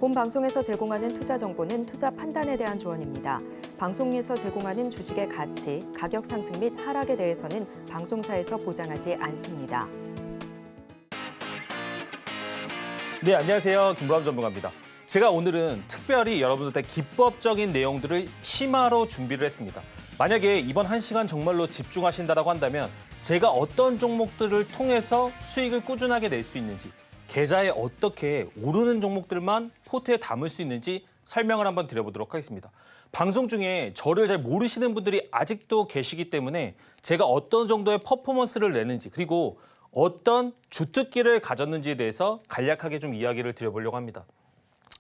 본 방송에서 제공하는 투자 정보는 투자 판단에 대한 조언입니다. 방송에서 제공하는 주식의 가치, 가격 상승 및 하락에 대해서는 방송사에서 보장하지 않습니다. 네, 안녕하세요. 김보람 전문가입니다. 제가 오늘은 특별히 여러분들한테 기법적인 내용들을 심화로 준비를 했습니다. 만약에 이번 1시간 정말로 집중하신다고 한다면 제가 어떤 종목들을 통해서 수익을 꾸준하게 낼 수 있는지, 계좌에 어떻게 오르는 종목들만 포트에 담을 수 있는지 설명을 한번 드려보도록 하겠습니다. 방송 중에 저를 잘 모르시는 분들이 아직도 계시기 때문에 제가 어떤 정도의 퍼포먼스를 내는지, 그리고 어떤 주특기를 가졌는지에 대해서 간략하게 좀 이야기를 드려보려고 합니다.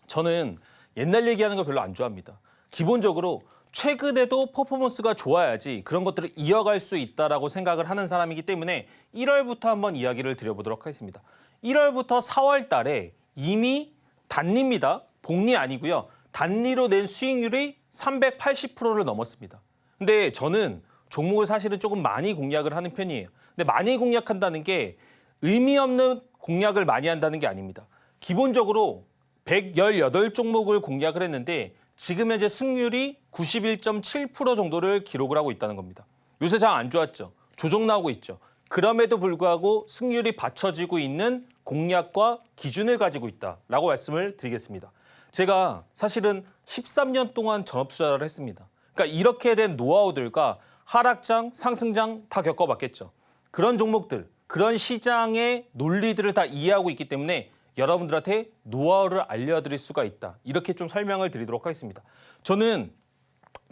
저는 옛날 얘기하는 거 별로 안 좋아합니다. 기본적으로 최근에도 퍼포먼스가 좋아야지 그런 것들을 이어갈 수 있다라고 생각을 하는 사람이기 때문에 1월부터 한번 이야기를 드려보도록 하겠습니다. 1월부터 4월 달에 이미 단리입니다. 복리 아니고요. 단리로 낸 수익률이 380%를 넘었습니다. 근데 저는 종목을 사실은 조금 많이 공략을 하는 편이에요. 근데 많이 공략한다는 게 의미 없는 공략을 많이 한다는 게 아닙니다. 기본적으로 118종목을 공략을 했는데 지금 현재 승률이 91.7% 정도를 기록을 하고 있다는 겁니다. 요새 장 안 좋았죠. 조정 나오고 있죠. 그럼에도 불구하고 승률이 받쳐지고 있는 공략과 기준을 가지고 있다라고 말씀을 드리겠습니다. 제가 사실은 13년 동안 전업투자를 했습니다. 그러니까 이렇게 된 노하우들과 하락장, 상승장 다 겪어봤겠죠. 그런 종목들, 그런 시장의 논리들을 다 이해하고 있기 때문에 여러분들한테 노하우를 알려드릴 수가 있다. 이렇게 좀 설명을 드리도록 하겠습니다. 저는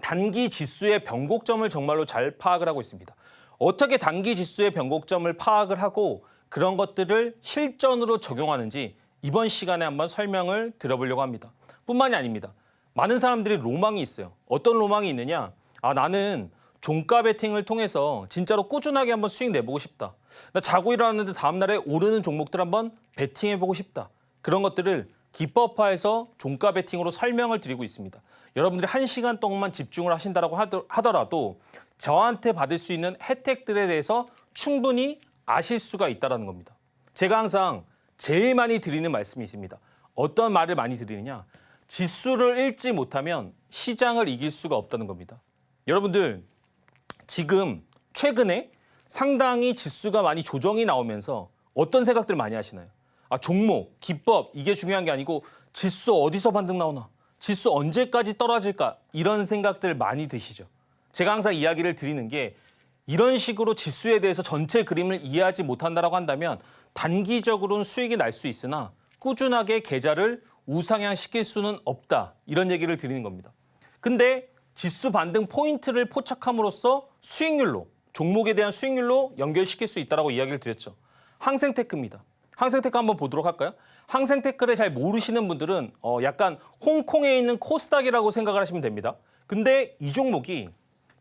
단기 지수의 변곡점을 정말로 잘 파악을 하고 있습니다. 어떻게 단기 지수의 변곡점을 파악을 하고 그런 것들을 실전으로 적용하는지 이번 시간에 한번 설명을 드려보려고 합니다. 뿐만이 아닙니다. 많은 사람들이 로망이 있어요. 어떤 로망이 있느냐? 나는 종가 베팅을 통해서 진짜로 꾸준하게 한번 수익 내보고 싶다. 나 자고 일어났는데 다음날에 오르는 종목들 한번 베팅해보고 싶다. 그런 것들을 기법화해서 종가 베팅으로 설명을 드리고 있습니다. 여러분들이 1시간 동안만 집중을 하신다고 하더라도 저한테 받을 수 있는 혜택들에 대해서 충분히 아실 수가 있다는 겁니다. 제가 항상 제일 많이 드리는 말씀이 있습니다. 어떤 말을 많이 드리느냐? 지수를 읽지 못하면 시장을 이길 수가 없다는 겁니다. 여러분들 지금 최근에 상당히 지수가 많이 조정이 나오면서 어떤 생각들 많이 하시나요? 종목, 기법 이게 중요한 게 아니고 지수 어디서 반등 나오나? 지수 언제까지 떨어질까? 이런 생각들 많이 드시죠. 제가 항상 이야기를 드리는 게 이런 식으로 지수에 대해서 전체 그림을 이해하지 못한다고 한다면 단기적으로는 수익이 날 수 있으나 꾸준하게 계좌를 우상향시킬 수는 없다. 이런 얘기를 드리는 겁니다. 근데 지수 반등 포인트를 포착함으로써 수익률로, 종목에 대한 수익률로 연결시킬 수 있다고 이야기를 드렸죠. 항생테크입니다. 항생테크 한번 보도록 할까요? 항생테크를 잘 모르시는 분들은 약간 홍콩에 있는 코스닥이라고 생각을 하시면 됩니다. 근데 이 종목이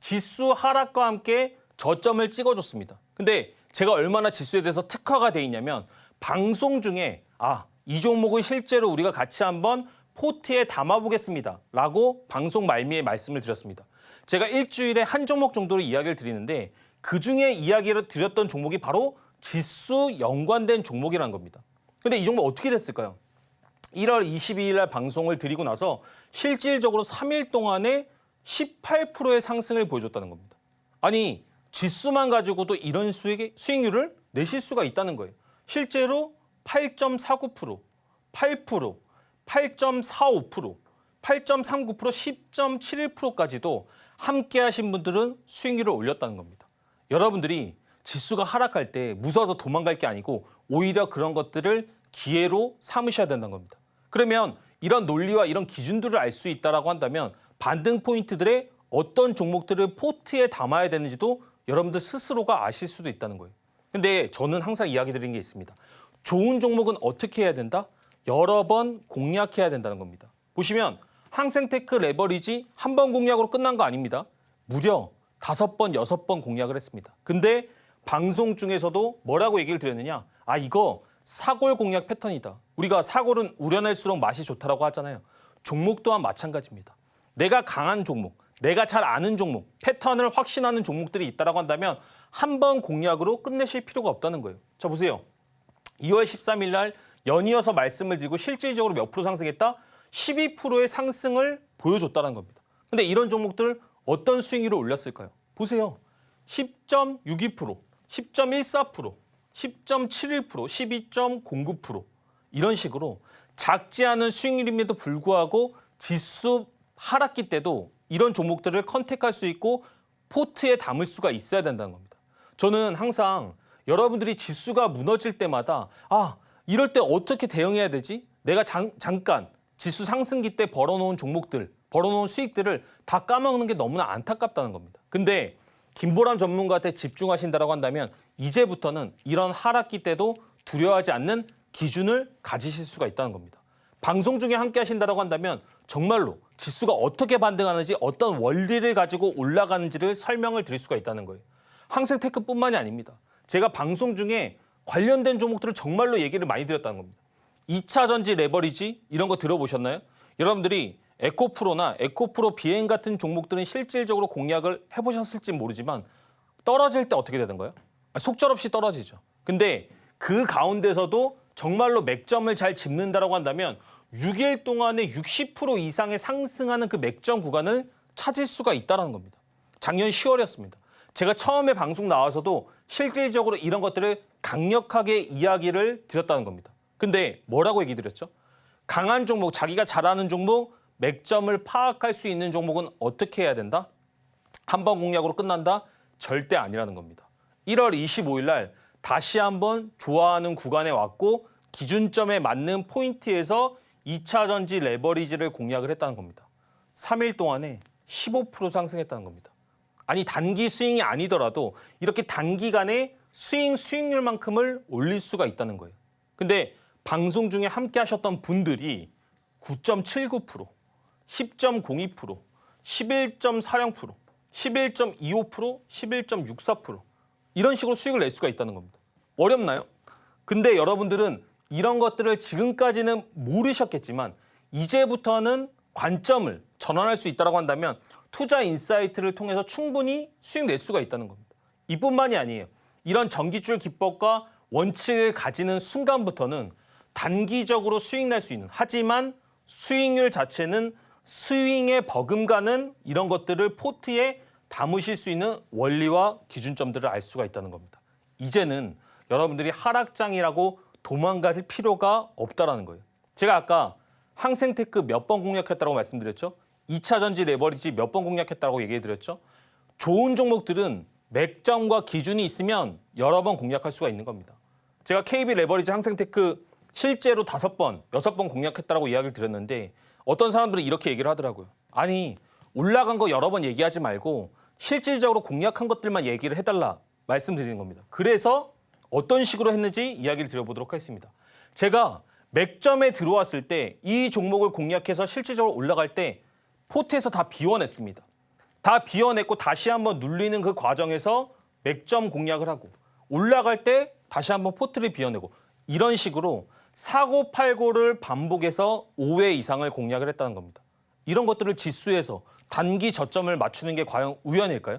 지수 하락과 함께 저점을 찍어줬습니다. 근데 제가 얼마나 지수에 대해서 특화가 돼 있냐면 방송 중에 이 종목을 실제로 우리가 같이 한번 포트에 담아보겠습니다. 라고 방송 말미에 말씀을 드렸습니다. 제가 일주일에 한 종목 정도로 이야기를 드리는데 그중에 이야기를 드렸던 종목이 바로 지수 연관된 종목이라는 겁니다. 근데 이 종목 어떻게 됐을까요? 1월 22일 날 방송을 드리고 나서 실질적으로 3일 동안에 18%의 상승을 보여줬다는 겁니다. 아니 지수만 가지고도 이런 수익률을 내실 수가 있다는 거예요. 실제로 8.49%, 8%, 8.45%, 8.39%, 10.71%까지도 함께 하신 분들은 수익률을 올렸다는 겁니다. 여러분들이 지수가 하락할 때 무서워서 도망갈 게 아니고 오히려 그런 것들을 기회로 삼으셔야 된다는 겁니다. 그러면 이런 논리와 이런 기준들을 알 수 있다고 한다면 반등 포인트들의 어떤 종목들을 포트에 담아야 되는지도 여러분들 스스로가 아실 수도 있다는 거예요. 근데 저는 항상 이야기 드리는 게 있습니다. 좋은 종목은 어떻게 해야 된다? 여러 번 공략해야 된다는 겁니다. 보시면 항생테크 레버리지 한 번 공략으로 끝난 거 아닙니다. 무려 5번, 6번 공략을 했습니다. 근데 방송 중에서도 뭐라고 얘기를 드렸느냐? 이거 사골 공략 패턴이다. 우리가 사골은 우려낼수록 맛이 좋다라고 하잖아요. 종목 또한 마찬가지입니다. 내가 강한 종목, 내가 잘 아는 종목, 패턴을 확신하는 종목들이 있다고 한다면 한 번 공략으로 끝내실 필요가 없다는 거예요. 자, 보세요. 2월 13일 날 연이어서 말씀을 드리고 실질적으로 몇 프로 상승했다? 12%의 상승을 보여줬다는 겁니다. 근데 이런 종목들 어떤 수익률을 올렸을까요? 보세요. 10.62%, 10.14%, 10.71%, 12.09% 이런 식으로 작지 않은 수익률임에도 불구하고 지수 하락기 때도 이런 종목들을 컨택할 수 있고 포트에 담을 수가 있어야 된다는 겁니다. 저는 항상 여러분들이 지수가 무너질 때마다 이럴 때 어떻게 대응해야 되지? 내가 잠깐 지수 상승기 때 벌어놓은 종목들, 벌어놓은 수익들을 다 까먹는 게 너무나 안타깝다는 겁니다. 근데 김보람 전문가한테 집중하신다고 한다면 이제부터는 이런 하락기 때도 두려워하지 않는 기준을 가지실 수가 있다는 겁니다. 방송 중에 함께 하신다고 한다면 정말로 지수가 어떻게 반등하는지 어떤 원리를 가지고 올라가는지를 설명을 드릴 수가 있다는 거예요. 항생테크뿐만이 아닙니다. 제가 방송 중에 관련된 종목들을 정말로 얘기를 많이 드렸다는 겁니다. 2차 전지 레버리지 이런 거 들어보셨나요? 여러분들이 에코프로나 에코프로 비행 같은 종목들은 실질적으로 공략을 해보셨을지 모르지만 떨어질 때 어떻게 되는 거예요? 속절없이 떨어지죠. 근데 그 가운데서도 정말로 맥점을 잘 짚는다고 한다면 6일 동안에 60% 이상의 상승하는 그 맥점 구간을 찾을 수가 있다는 겁니다. 작년 10월이었습니다. 제가 처음에 방송 나와서도 실질적으로 이런 것들을 강력하게 이야기를 드렸다는 겁니다. 근데 뭐라고 얘기 드렸죠? 강한 종목, 자기가 잘하는 종목, 맥점을 파악할 수 있는 종목은 어떻게 해야 된다? 한 번 공략으로 끝난다? 절대 아니라는 겁니다. 1월 25일 날 다시 한번 좋아하는 구간에 왔고 기준점에 맞는 포인트에서 2차 전지 레버리지를 공략을 했다는 겁니다. 3일 동안에 15% 상승했다는 겁니다. 아니 단기 스윙이 아니더라도 이렇게 단기간에 수익률만큼을 올릴 수가 있다는 거예요. 근데 방송 중에 함께 하셨던 분들이 9.79%, 10.02%, 11.40%, 11.25%, 11.64% 이런 식으로 수익을 낼 수가 있다는 겁니다. 어렵나요? 근데 여러분들은 이런 것들을 지금까지는 모르셨겠지만 이제부터는 관점을 전환할 수 있다고 한다면 투자 인사이트를 통해서 충분히 수익 낼 수가 있다는 겁니다. 이뿐만이 아니에요. 이런 전기줄 기법과 원칙을 가지는 순간부터는 단기적으로 수익 낼 수 있는, 하지만 수익률 자체는 스윙에 버금가는 이런 것들을 포트에 담으실 수 있는 원리와 기준점들을 알 수가 있다는 겁니다. 이제는 여러분들이 하락장이라고 도망갈 필요가 없다라는 거예요. 제가 아까 항생테크 몇 번 공략했다고 말씀드렸죠? 2차 전지 레버리지 몇 번 공략했다고 얘기해 드렸죠? 좋은 종목들은 맥점과 기준이 있으면 여러 번 공략할 수가 있는 겁니다. 제가 KB 레버리지 항생테크 실제로 5번, 6번 공략했다고 이야기를 드렸는데 어떤 사람들은 이렇게 얘기를 하더라고요. 아니, 올라간 거 여러 번 얘기하지 말고 실질적으로 공략한 것들만 얘기를 해달라 말씀드리는 겁니다. 그래서 어떤 식으로 했는지 이야기를 드려보도록 하겠습니다. 제가 맥점에 들어왔을 때 이 종목을 공략해서 실질적으로 올라갈 때 포트에서 다 비워냈습니다. 다 비워냈고 다시 한번 눌리는 그 과정에서 맥점 공략을 하고 올라갈 때 다시 한번 포트를 비워내고 이런 식으로 사고팔고를 반복해서 5회 이상을 공략을 했다는 겁니다. 이런 것들을 지수에서 단기 저점을 맞추는 게 과연 우연일까요?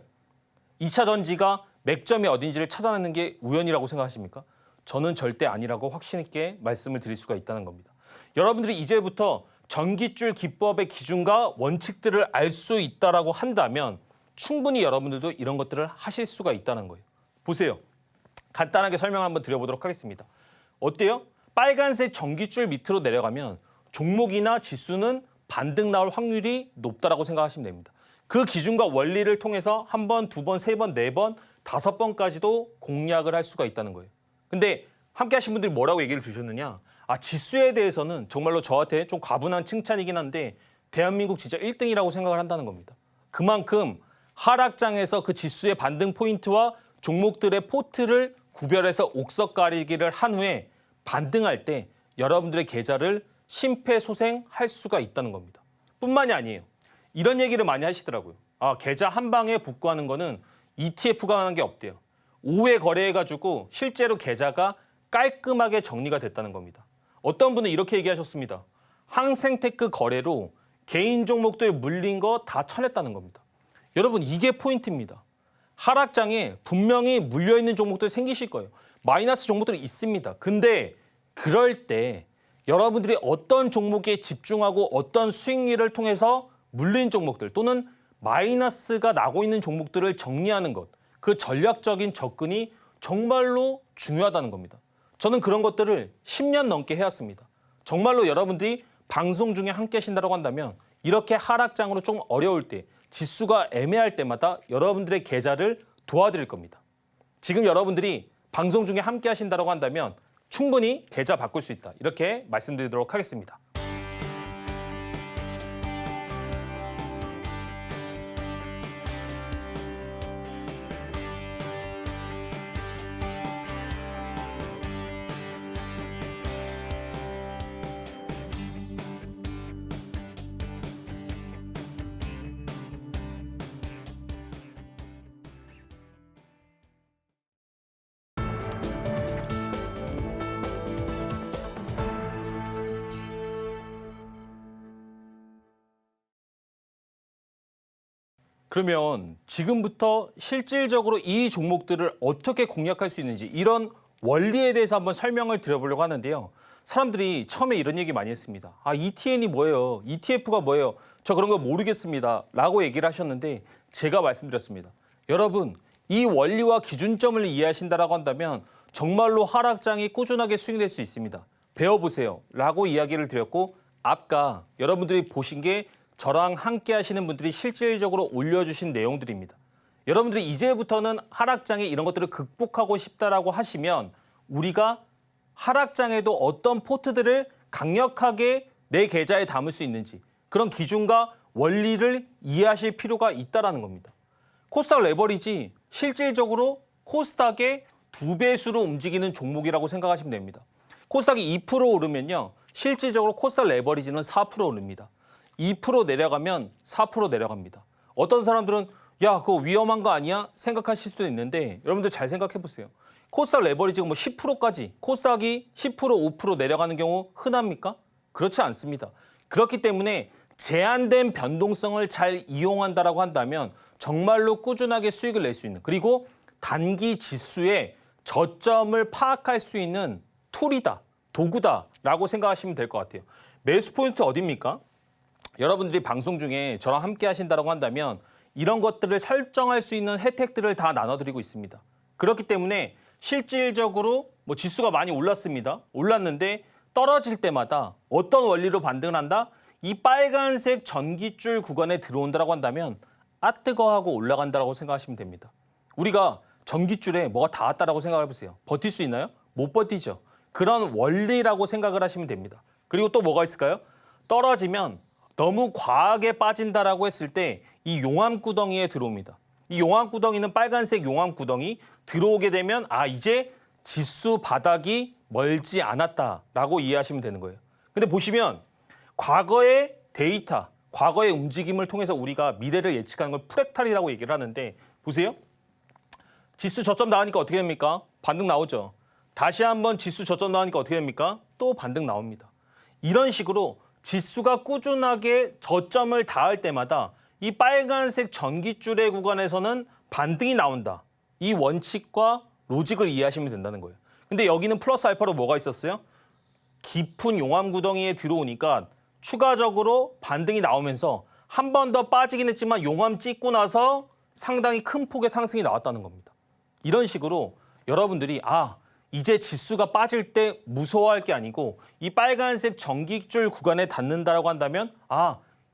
2차 전지가 맥점이 어딘지를 찾아내는 게 우연이라고 생각하십니까? 저는 절대 아니라고 확신 있게 말씀을 드릴 수가 있다는 겁니다. 여러분들이 이제부터 전기줄 기법의 기준과 원칙들을 알 수 있다라고 한다면 충분히 여러분들도 이런 것들을 하실 수가 있다는 거예요. 보세요. 간단하게 설명 한번 드려보도록 하겠습니다. 어때요? 빨간색 전기줄 밑으로 내려가면 종목이나 지수는 반등 나올 확률이 높다라고 생각하시면 됩니다. 그 기준과 원리를 통해서 한 번, 두 번, 세 번, 네 번, 5번까지도 공략을 할 수가 있다는 거예요. 근데 함께 하신 분들이 뭐라고 얘기를 주셨느냐? 지수에 대해서는 정말로 저한테 좀 과분한 칭찬이긴 한데 대한민국 진짜 1등이라고 생각을 한다는 겁니다. 그만큼 하락장에서 그 지수의 반등 포인트와 종목들의 포트를 구별해서 옥석 가리기를 한 후에 반등할 때 여러분들의 계좌를 심폐소생할 수가 있다는 겁니다. 뿐만이 아니에요. 이런 얘기를 많이 하시더라고요. 계좌 한 방에 복구하는 거는 ETF가 하는 게 없대요. 5회 거래해가지고 실제로 계좌가 깔끔하게 정리가 됐다는 겁니다. 어떤 분은 이렇게 얘기하셨습니다. 항생테크 거래로 개인 종목들 물린 거 다 쳐냈다는 겁니다. 여러분 이게 포인트입니다. 하락장에 분명히 물려있는 종목들 생기실 거예요. 마이너스 종목들이 있습니다. 근데 그럴 때 여러분들이 어떤 종목에 집중하고 어떤 수익률을 통해서 물린 종목들 또는 마이너스가 나고 있는 종목들을 정리하는 것, 그 전략적인 접근이 정말로 중요하다는 겁니다. 저는 그런 것들을 10년 넘게 해왔습니다. 정말로 여러분들이 방송 중에 함께 하신다고 한다면 이렇게 하락장으로 좀 어려울 때, 지수가 애매할 때마다 여러분들의 계좌를 도와드릴 겁니다. 지금 여러분들이 방송 중에 함께 하신다고 한다면 충분히 계좌 바꿀 수 있다. 이렇게 말씀드리도록 하겠습니다. 그러면 지금부터 실질적으로 이 종목들을 어떻게 공략할 수 있는지 이런 원리에 대해서 한번 설명을 드려보려고 하는데요. 사람들이 처음에 이런 얘기 많이 했습니다. 아, ETN이 뭐예요? ETF가 뭐예요? 저 그런 거 모르겠습니다. 라고 얘기를 하셨는데 제가 말씀드렸습니다. 여러분, 이 원리와 기준점을 이해하신다고 한다면 정말로 하락장이 꾸준하게 수익될 수 있습니다. 배워보세요. 라고 이야기를 드렸고 아까 여러분들이 보신 게 저랑 함께 하시는 분들이 실질적으로 올려주신 내용들입니다. 여러분들이 이제부터는 하락장에 이런 것들을 극복하고 싶다라고 하시면 우리가 하락장에도 어떤 포트들을 강력하게 내 계좌에 담을 수 있는지 그런 기준과 원리를 이해하실 필요가 있다는 겁니다. 코스닥 레버리지 실질적으로 코스닥의 2배수로 움직이는 종목이라고 생각하시면 됩니다. 코스닥이 2% 오르면요. 실질적으로 코스닥 레버리지는 4% 오릅니다. 2% 내려가면 4% 내려갑니다. 어떤 사람들은 야, 그거 위험한 거 아니야? 생각하실 수도 있는데 여러분들 잘 생각해 보세요. 코스닥 레버리지가 뭐 10%까지 코스닥이 10%, 5% 내려가는 경우 흔합니까? 그렇지 않습니다. 그렇기 때문에 제한된 변동성을 잘 이용한다라고 한다면 정말로 꾸준하게 수익을 낼 수 있는 그리고 단기 지수의 저점을 파악할 수 있는 툴이다, 도구다라고 생각하시면 될 것 같아요. 매수 포인트 어디입니까? 여러분들이 방송 중에 저랑 함께 하신다고 한다면 이런 것들을 설정할 수 있는 혜택들을 다 나눠드리고 있습니다. 그렇기 때문에 실질적으로 뭐 지수가 많이 올랐습니다. 올랐는데 떨어질 때마다 어떤 원리로 반등을 한다? 이 빨간색 전기줄 구간에 들어온다고 한다면 아 뜨거 하고 올라간다고 생각하시면 됩니다. 우리가 전기줄에 뭐가 닿았다라고 생각해 보세요. 버틸 수 있나요? 못 버티죠. 그런 원리라고 생각을 하시면 됩니다. 그리고 또 뭐가 있을까요? 떨어지면 너무 과하게 빠진다라고 했을 때 이 용암구덩이에 들어옵니다. 이 용암구덩이는 빨간색 용암구덩이 들어오게 되면 아 이제 지수 바닥이 멀지 않았다라고 이해하시면 되는 거예요. 근데 보시면 과거의 데이터, 과거의 움직임을 통해서 우리가 미래를 예측하는 걸 프랙탈이라고 얘기를 하는데 보세요. 지수 저점 나오니까 어떻게 됩니까? 반등 나오죠. 다시 한번 지수 저점 나오니까 어떻게 됩니까? 또 반등 나옵니다. 이런 식으로 지수가 꾸준하게 저점을 닿을 때마다 이 빨간색 전기줄의 구간에서는 반등이 나온다. 이 원칙과 로직을 이해하시면 된다는 거예요. 근데 여기는 플러스 알파로 뭐가 있었어요? 깊은 용암구덩이에 들어오니까 추가적으로 반등이 나오면서 한 번 더 빠지긴 했지만 용암 찍고 나서 상당히 큰 폭의 상승이 나왔다는 겁니다. 이런 식으로 여러분들이 이제 지수가 빠질 때 무서워할 게 아니고 이 빨간색 전기줄 구간에 닿는다라고 한다면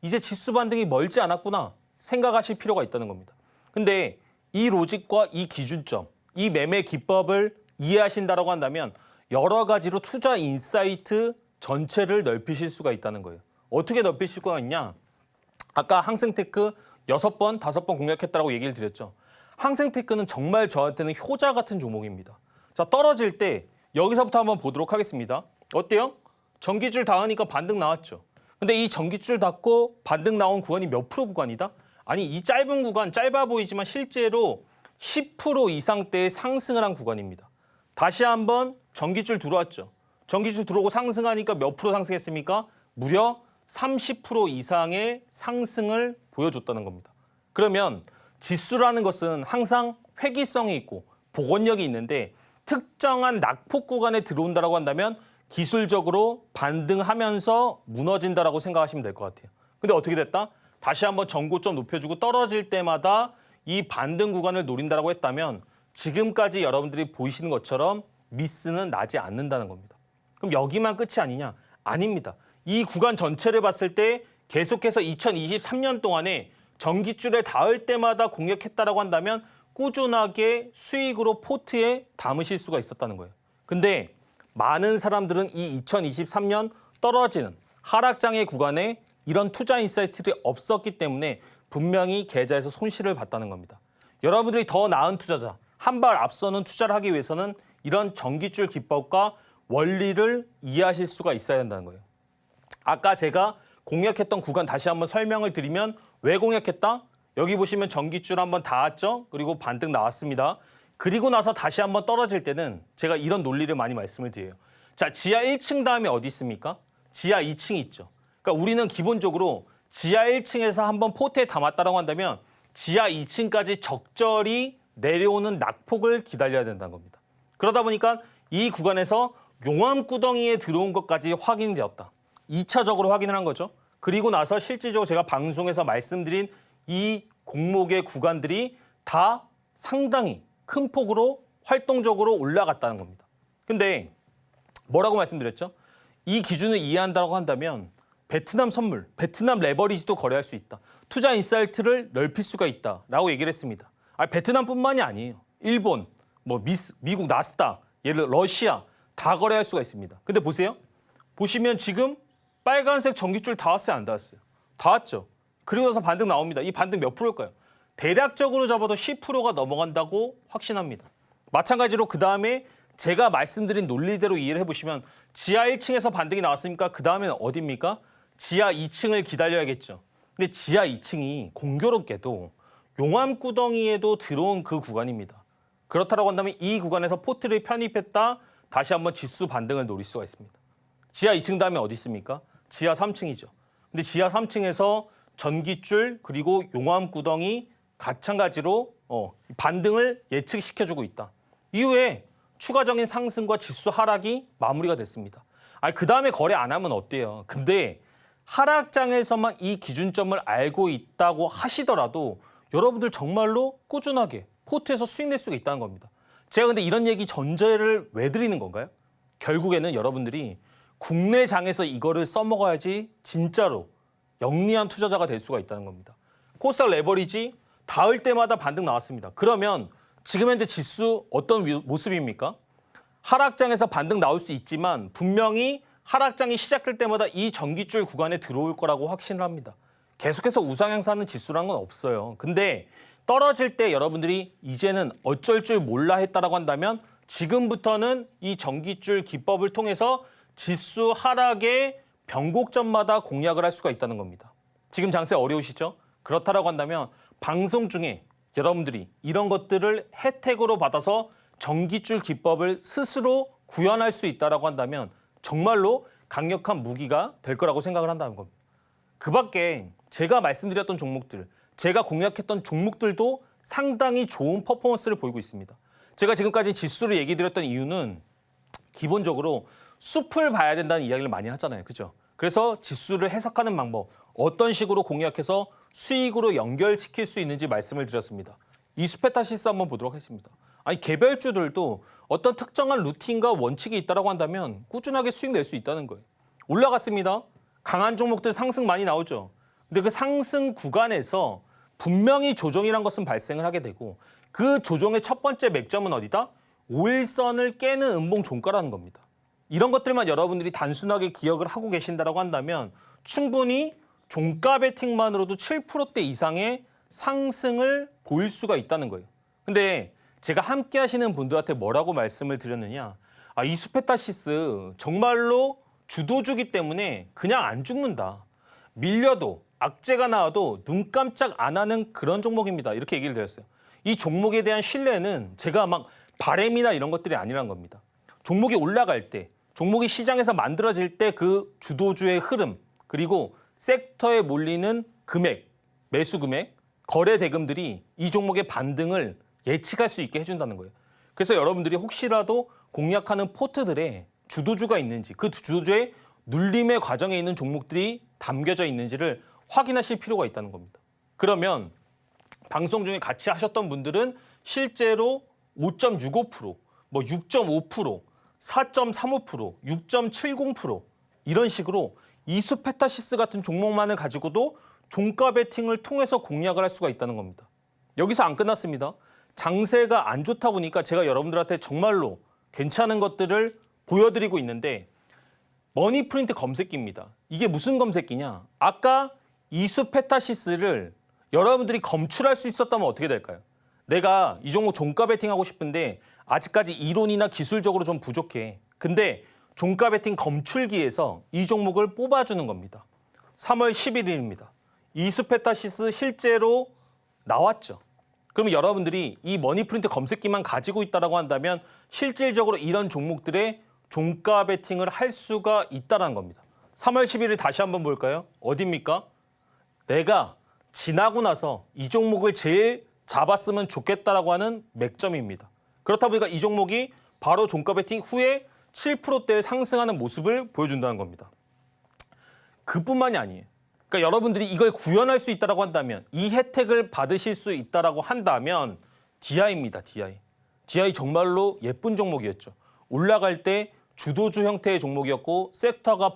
이제 지수 반등이 멀지 않았구나 생각하실 필요가 있다는 겁니다. 근데 이 로직과 이 기준점, 이 매매 기법을 이해하신다라고 한다면 여러 가지로 투자 인사이트 전체를 넓히실 수가 있다는 거예요. 어떻게 넓히실 수가 있냐? 아까 항생테크 6번, 5번 공략했다고 얘기를 드렸죠. 항생테크는 정말 저한테는 효자 같은 종목입니다. 자, 떨어질 때 여기서부터 한번 보도록 하겠습니다. 어때요? 전기줄 닿으니까 반등 나왔죠. 근데 이 전기줄 닿고 반등 나온 구간이 몇 프로 구간이다? 아니 이 짧은 구간 짧아 보이지만 실제로 10% 이상대의 상승을 한 구간입니다. 다시 한번 전기줄 들어왔죠. 전기줄 들어오고 상승하니까 몇 프로 상승했습니까? 무려 30% 이상의 상승을 보여줬다는 겁니다. 그러면 지수라는 것은 항상 회귀성이 있고 복원력이 있는데 특정한 낙폭 구간에 들어온다고 한다면 기술적으로 반등하면서 무너진다라고 생각하시면 될 것 같아요. 근데 어떻게 됐다? 다시 한번 전고점 높여주고 떨어질 때마다 이 반등 구간을 노린다라고 했다면 지금까지 여러분들이 보이시는 것처럼 미스는 나지 않는다는 겁니다. 그럼 여기만 끝이 아니냐? 아닙니다. 이 구간 전체를 봤을 때 계속해서 2023년 동안에 전기줄에 닿을 때마다 공략했다라고 한다면 꾸준하게 수익으로 포트에 담으실 수가 있었다는 거예요. 근데 많은 사람들은 이 2023년 떨어지는 하락장의 구간에 이런 투자 인사이트들이 없었기 때문에 분명히 계좌에서 손실을 봤다는 겁니다. 여러분들이 더 나은 투자자, 한 발 앞서는 투자를 하기 위해서는 이런 전기줄 기법과 원리를 이해하실 수가 있어야 된다는 거예요. 아까 제가 공략했던 구간 다시 한번 설명을 드리면 왜 공략했다? 여기 보시면 전기줄 한번 닿았죠? 그리고 반등 나왔습니다. 그리고 나서 다시 한번 떨어질 때는 제가 이런 논리를 많이 말씀을 드려요. 자, 지하 1층 다음에 어디 있습니까? 지하 2층이 있죠. 그러니까 우리는 기본적으로 지하 1층에서 한번 포트에 담았다라고 한다면 지하 2층까지 적절히 내려오는 낙폭을 기다려야 된다는 겁니다. 그러다 보니까 이 구간에서 용암구덩이에 들어온 것까지 확인이 되었다. 2차적으로 확인을 한 거죠. 그리고 나서 실질적으로 제가 방송에서 말씀드린 이 공목의 구간들이 다 상당히 큰 폭으로 활동적으로 올라갔다는 겁니다. 근데 뭐라고 말씀드렸죠? 이 기준을 이해한다고 한다면 베트남 선물, 베트남 레버리지도 거래할 수 있다. 투자 인사이트를 넓힐 수가 있다라고 얘기를 했습니다. 베트남뿐만이 아니에요. 일본, 미국 나스닥, 예를 들어 러시아 다 거래할 수가 있습니다. 근데 보세요. 보시면 지금 빨간색 전기줄 닿았어요, 안 닿았어요? 닿았죠. 그리고 나서 반등 나옵니다. 이 반등 몇 프로일까요? 대략적으로 잡아도 10%가 넘어간다고 확신합니다. 마찬가지로 그 다음에 제가 말씀드린 논리대로 이해를 해보시면 지하 1층에서 반등이 나왔으니까 그 다음에는 어디입니까? 지하 2층을 기다려야겠죠. 근데 지하 2층이 공교롭게도 용암구덩이에도 들어온 그 구간입니다. 그렇다고 한다면 이 구간에서 포트를 편입했다 다시 한번 지수 반등을 노릴 수가 있습니다. 지하 2층 다음에 어디 있습니까? 지하 3층이죠. 근데 지하 3층에서 전기줄 그리고 용암구덩이 마찬가지로 반등을 예측시켜주고 있다. 이후에 추가적인 상승과 지수 하락이 마무리가 됐습니다. 그 다음에 거래 안 하면 어때요? 근데 하락장에서만 이 기준점을 알고 있다고 하시더라도 여러분들 정말로 꾸준하게 포트에서 수익 낼 수가 있다는 겁니다. 제가 근데 이런 얘기 전제를 왜 드리는 건가요? 결국에는 여러분들이 국내 장에서 이거를 써먹어야지 진짜로 영리한 투자자가 될 수가 있다는 겁니다. 코스닥 레버리지 닿을 때마다 반등 나왔습니다. 그러면 지금 현재 지수 어떤 모습입니까? 하락장에서 반등 나올 수 있지만 분명히 하락장이 시작될 때마다 이 전기줄 구간에 들어올 거라고 확신을 합니다. 계속해서 우상향사는 지수라는 건 없어요. 근데 떨어질 때 여러분들이 이제는 어쩔 줄 몰라 했다라고 한다면 지금부터는 이 전기줄 기법을 통해서 지수 하락의 변곡점마다 공략을 할 수가 있다는 겁니다. 지금 장세 어려우시죠? 그렇다라고 한다면 방송 중에 여러분들이 이런 것들을 혜택으로 받아서 전기줄 기법을 스스로 구현할 수 있다라고 한다면 정말로 강력한 무기가 될 거라고 생각을 한다는 겁니다. 그 밖에 제가 말씀드렸던 종목들, 제가 공략했던 종목들도 상당히 좋은 퍼포먼스를 보이고 있습니다. 제가 지금까지 지수를 얘기 드렸던 이유는 기본적으로 숲을 봐야 된다는 이야기를 많이 하잖아요. 그죠? 그래서 지수를 해석하는 방법, 어떤 식으로 공략해서 수익으로 연결시킬 수 있는지 말씀을 드렸습니다. 이 스페타시스 한번 보도록 하겠습니다. 개별주들도 어떤 특정한 루틴과 원칙이 있다고 한다면 꾸준하게 수익 낼 수 있다는 거예요. 올라갔습니다. 강한 종목들 상승 많이 나오죠. 근데 그 상승 구간에서 분명히 조정이란 것은 발생을 하게 되고 그 조정의 첫 번째 맥점은 어디다? 5일선을 깨는 음봉 종가라는 겁니다. 이런 것들만 여러분들이 단순하게 기억을 하고 계신다고 한다면 충분히 종가 베팅만으로도 7%대 이상의 상승을 보일 수가 있다는 거예요. 근데 제가 함께 하시는 분들한테 뭐라고 말씀을 드렸느냐. 이 스페타시스 정말로 주도주기 때문에 그냥 안 죽는다. 밀려도 악재가 나와도 눈 깜짝 안 하는 그런 종목입니다. 이렇게 얘기를 드렸어요. 이 종목에 대한 신뢰는 제가 막 바램이나 이런 것들이 아니란 겁니다. 종목이 올라갈 때, 종목이 시장에서 만들어질 때 그 주도주의 흐름, 그리고 섹터에 몰리는 금액, 매수 금액, 거래 대금들이 이 종목의 반등을 예측할 수 있게 해준다는 거예요. 그래서 여러분들이 혹시라도 공략하는 포트들에 주도주가 있는지, 그 주도주의 눌림의 과정에 있는 종목들이 담겨져 있는지를 확인하실 필요가 있다는 겁니다. 그러면 방송 중에 같이 하셨던 분들은 실제로 5.65%, 뭐 6.5%, 4.35%, 6.70% 이런 식으로 이수페타시스 같은 종목만을 가지고도 종가 베팅을 통해서 공략을 할 수가 있다는 겁니다. 여기서 안 끝났습니다. 장세가 안 좋다 보니까 제가 여러분들한테 정말로 괜찮은 것들을 보여드리고 있는데 머니프린트 검색기입니다. 이게 무슨 검색기냐? 아까 이수페타시스를 여러분들이 검출할 수 있었다면 어떻게 될까요? 내가 이 종목 종가 베팅하고 싶은데 아직까지 이론이나 기술적으로 좀 부족해. 근데 종가 베팅 검출기에서 이 종목을 뽑아주는 겁니다. 3월 11일입니다. 이수페타시스 실제로 나왔죠. 그러면 여러분들이 이 머니프린트 검색기만 가지고 있다고 한다면 실질적으로 이런 종목들의 종가 베팅을 할 수가 있다는 겁니다. 3월 11일 다시 한번 볼까요? 어디입니까? 내가 지나고 나서 이 종목을 제일 잡았으면 좋겠다라고 하는 맥점입니다. 그렇다 보니까 이 종목이 바로 종가 베팅 후에 7%대에 상승하는 모습을 보여준다는 겁니다. 그뿐만이 아니에요. 그러니까 여러분들이 이걸 구현할 수 있다고 한다면, 이 혜택을 받으실 수 있다고 한다면 DI입니다. DI. DI 정말로 예쁜 종목이었죠. 올라갈 때 주도주 형태의 종목이었고 섹터가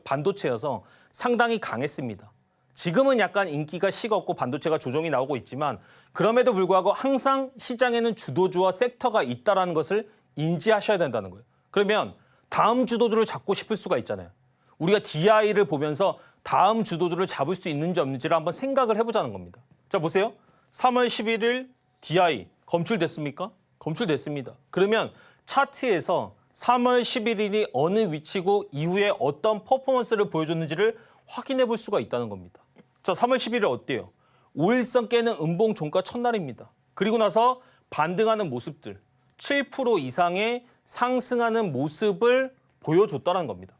반도체여서 상당히 강했습니다. 지금은 약간 인기가 식었고 반도체가 조정이 나오고 있지만 그럼에도 불구하고 항상 시장에는 주도주와 섹터가 있다는 것을 인지하셔야 된다는 거예요. 그러면 다음 주도주를 잡고 싶을 수가 있잖아요. 우리가 DI를 보면서 다음 주도주를 잡을 수 있는지 없는지를 한번 생각을 해보자는 겁니다. 자, 보세요. 3월 11일 DI 검출됐습니까? 검출됐습니다. 그러면 차트에서 3월 11일이 어느 위치고 이후에 어떤 퍼포먼스를 보여줬는지를 확인해 볼 수가 있다는 겁니다. 자, 3월 11일 어때요? 5일선 깨는 음봉 종가 첫날입니다. 그리고 나서 반등하는 모습들, 7% 이상의 상승하는 모습을 보여줬다는 겁니다.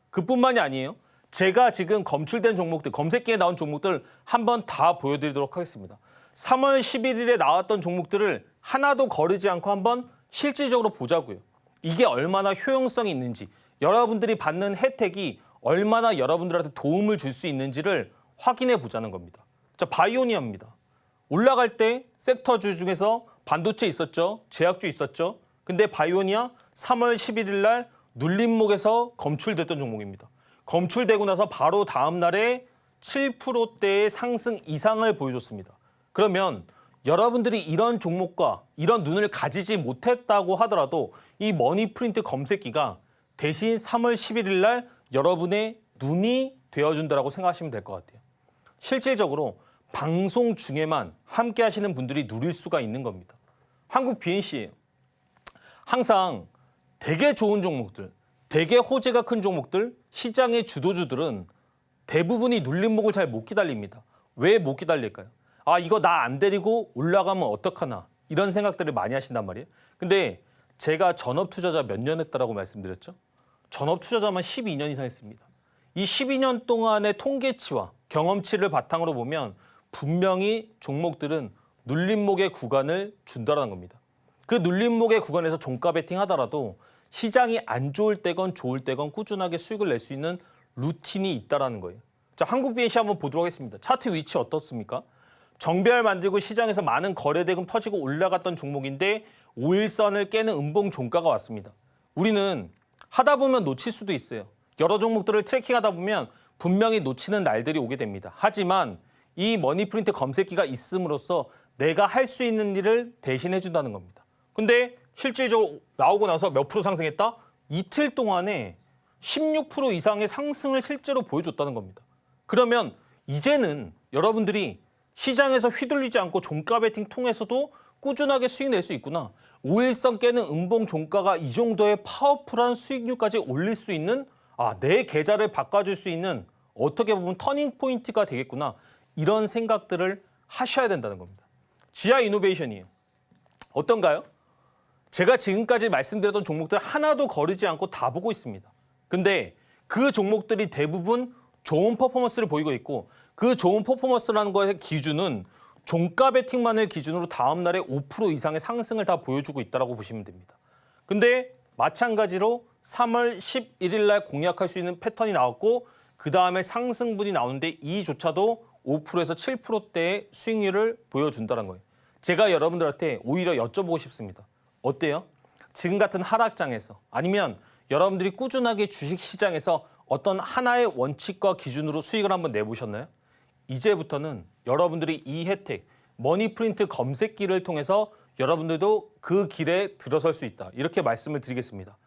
그뿐만이 아니에요. 제가 지금 검출된 종목들, 검색기에 나온 종목들 한번 다 보여드리도록 하겠습니다. 3월 11일에 나왔던 종목들을 하나도 거르지 않고 한번 실질적으로 보자고요. 이게 얼마나 효용성이 있는지, 여러분들이 받는 혜택이 얼마나 여러분들한테 도움을 줄 수 있는지를 확인해 보자는 겁니다. 자, 바이오니아입니다. 올라갈 때 섹터주 중에서 반도체 있었죠. 제약주 있었죠. 근데 바이오니아 3월 11일 날 눌림목에서 검출됐던 종목입니다. 검출되고 나서 바로 다음 날에 7%대의 상승 이상을 보여줬습니다. 그러면 여러분들이 이런 종목과 이런 눈을 가지지 못했다고 하더라도 이 머니프린트 검색기가 대신 3월 11일 날 여러분의 눈이 되어준다고 생각하시면 될 것 같아요. 실질적으로 방송 중에만 함께 하시는 분들이 누릴 수가 있는 겁니다. 한국 BNC예요. 항상 되게 좋은 종목들, 되게 호재가 큰 종목들, 시장의 주도주들은 대부분이 눌림목을 잘 못 기다립니다. 왜 못 기다릴까요? 아, 이거 나 안 데리고 올라가면 어떡하나 이런 생각들을 많이 하신단 말이에요. 근데 제가 전업 투자자 몇 년 했다라고 말씀드렸죠? 전업 투자자만 12년 이상 했습니다. 이 12년 동안의 통계치와 경험치를 바탕으로 보면 분명히 종목들은 눌림목의 구간을 준다는 겁니다. 그 눌림목의 구간에서 종가 베팅 하더라도 시장이 안 좋을 때건 좋을 때건 꾸준하게 수익을 낼 수 있는 루틴이 있다는 거예요. 자, 한국 BNC 한번 보도록 하겠습니다. 차트 위치 어떻습니까? 정배열 만들고 시장에서 많은 거래대금 터지고 올라갔던 종목인데 5일선을 깨는 음봉 종가가 왔습니다. 우리는 하다 보면 놓칠 수도 있어요. 여러 종목들을 트래킹하다 보면 분명히 놓치는 날들이 오게 됩니다. 하지만 이 머니프린트 검색기가 있음으로써 내가 할 수 있는 일을 대신해 준다는 겁니다. 근데 실질적으로 나오고 나서 몇 프로 상승했다? 이틀 동안에 16% 이상의 상승을 실제로 보여줬다는 겁니다. 그러면 이제는 여러분들이 시장에서 휘둘리지 않고 종가 베팅 통해서도 꾸준하게 수익 낼 수 있구나. 5일선 깨는 음봉 종가가 이 정도의 파워풀한 수익률까지 올릴 수 있는, 내 계좌를 바꿔줄 수 있는 어떻게 보면 터닝 포인트가 되겠구나. 이런 생각들을 하셔야 된다는 겁니다. GI 이노베이션이에요. 어떤가요? 제가 지금까지 말씀드렸던 종목들 하나도 거르지 않고 다 보고 있습니다. 근데 그 종목들이 대부분 좋은 퍼포먼스를 보이고 있고 그 좋은 퍼포먼스라는 거의 기준은 종가 베팅만을 기준으로 다음 날에 5% 이상의 상승을 다 보여주고 있다고 보시면 됩니다. 근데 마찬가지로 3월 11일 날 공략할 수 있는 패턴이 나왔고 그 다음에 상승분이 나오는데 이조차도 5%에서 7%대의 수익률을 보여준다는 거예요. 제가 여러분들한테 오히려 여쭤보고 싶습니다. 어때요? 지금 같은 하락장에서 아니면 여러분들이 꾸준하게 주식시장에서 어떤 하나의 원칙과 기준으로 수익을 한번 내보셨나요? 이제부터는 여러분들이 이 혜택, 머니프린트 검색기를 통해서 여러분들도 그 길에 들어설 수 있다. 이렇게 말씀을 드리겠습니다.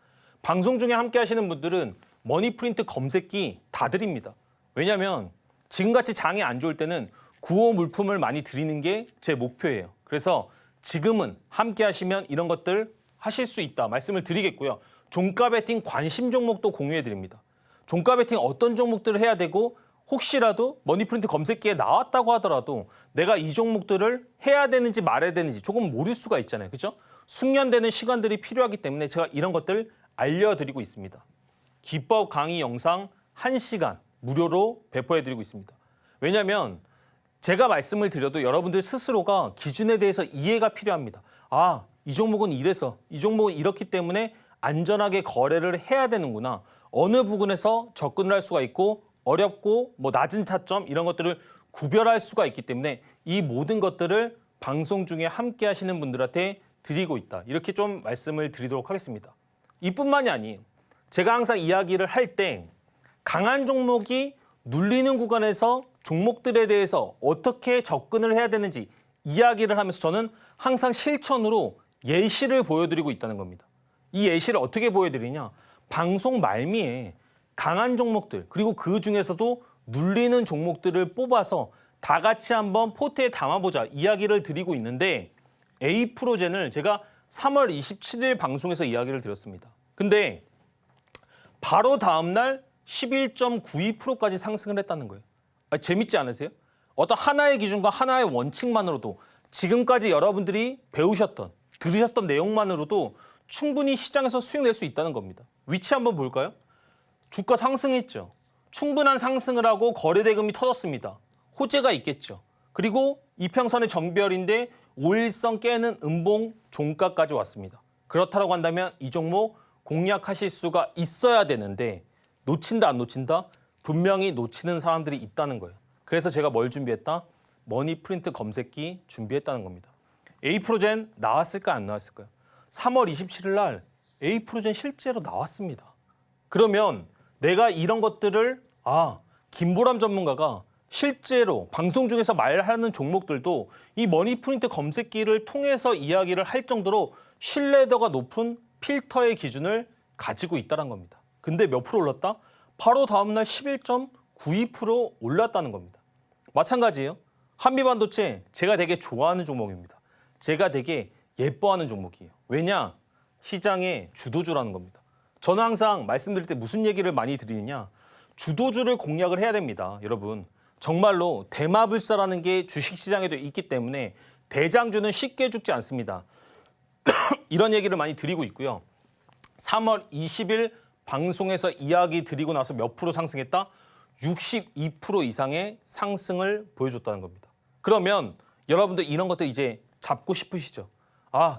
방송 중에 함께 하시는 분들은 머니프린트 검색기 다 드립니다. 왜냐하면 지금같이 장이 안 좋을 때는 구호 물품을 많이 드리는 게 제 목표예요. 그래서 지금은 함께 하시면 이런 것들 하실 수 있다 말씀을 드리겠고요. 종가 베팅 관심 종목도 공유해 드립니다. 종가 베팅 어떤 종목들을 해야 되고 혹시라도 머니프린트 검색기에 나왔다고 하더라도 내가 이 종목들을 해야 되는지 말아야 되는지 조금 모를 수가 있잖아요. 그렇죠? 숙련되는 시간들이 필요하기 때문에 제가 이런 것들 알려드리고 있습니다. 기법 강의 영상 1시간 무료로 배포해드리고 있습니다. 왜냐하면 제가 말씀을 드려도 여러분들 스스로가 기준에 대해서 이해가 필요합니다. 아, 이 종목은 이래서, 이 종목은 이렇기 때문에 안전하게 거래를 해야 되는구나. 어느 부분에서 접근을 할 수가 있고 어렵고 뭐 낮은 차점 이런 것들을 구별할 수가 있기 때문에 이 모든 것들을 방송 중에 함께 하시는 분들한테 드리고 있다. 이렇게 좀 말씀을 드리도록 하겠습니다. 이뿐만이 아니에요. 제가 항상 이야기를 할 때 강한 종목이 눌리는 구간에서 종목들에 대해서 어떻게 접근을 해야 되는지 이야기를 하면서 저는 항상 실천으로 예시를 보여드리고 있다는 겁니다. 이 예시를 어떻게 보여드리냐? 방송 말미에 강한 종목들 그리고 그 중에서도 눌리는 종목들을 뽑아서 다 같이 한번 포트에 담아보자 이야기를 드리고 있는데 A프로젠을 제가 3월 27일 방송에서 이야기를 드렸습니다. 근데 바로 다음 날 11.92%까지 상승을 했다는 거예요. 재밌지 않으세요? 어떤 하나의 기준과 하나의 원칙만으로도 지금까지 여러분들이 배우셨던, 들으셨던 내용만으로도 충분히 시장에서 수익 낼 수 있다는 겁니다. 위치 한번 볼까요? 주가 상승했죠. 충분한 상승을 하고 거래대금이 터졌습니다. 호재가 있겠죠. 그리고 이평선의 정별인데 5일선 깨는 음봉 종가까지 왔습니다. 그렇다고 한다면 이 종목 공략하실 수가 있어야 되는데 놓친다 안 놓친다? 분명히 놓치는 사람들이 있다는 거예요. 그래서 제가 뭘 준비했다? 머니프린트 검색기 준비했다는 겁니다. A프로젠 나왔을까 안 나왔을까요? 3월 27일 날 A프로젠 실제로 나왔습니다. 그러면 내가 이런 것들을 김보람 전문가가 실제로 방송 중에서 말하는 종목들도 이 머니프린트 검색기를 통해서 이야기를 할 정도로 신뢰도가 높은 필터의 기준을 가지고 있다는 겁니다. 근데 몇 프로 올랐다? 바로 다음날 11.92% 올랐다는 겁니다. 마찬가지예요. 한미반도체 제가 되게 좋아하는 종목입니다. 제가 되게 예뻐하는 종목이에요. 왜냐? 시장의 주도주라는 겁니다. 저는 항상 말씀드릴 때 무슨 얘기를 많이 드리느냐? 주도주를 공략을 해야 됩니다. 여러분. 정말로 대마불사라는 게 주식시장에도 있기 때문에 대장주는 쉽게 죽지 않습니다. 이런 얘기를 많이 드리고 있고요. 3월 20일 방송에서 이야기 드리고 나서 몇 프로 상승했다? 62% 이상의 상승을 보여줬다는 겁니다. 그러면 여러분들 이런 것들 이제 잡고 싶으시죠?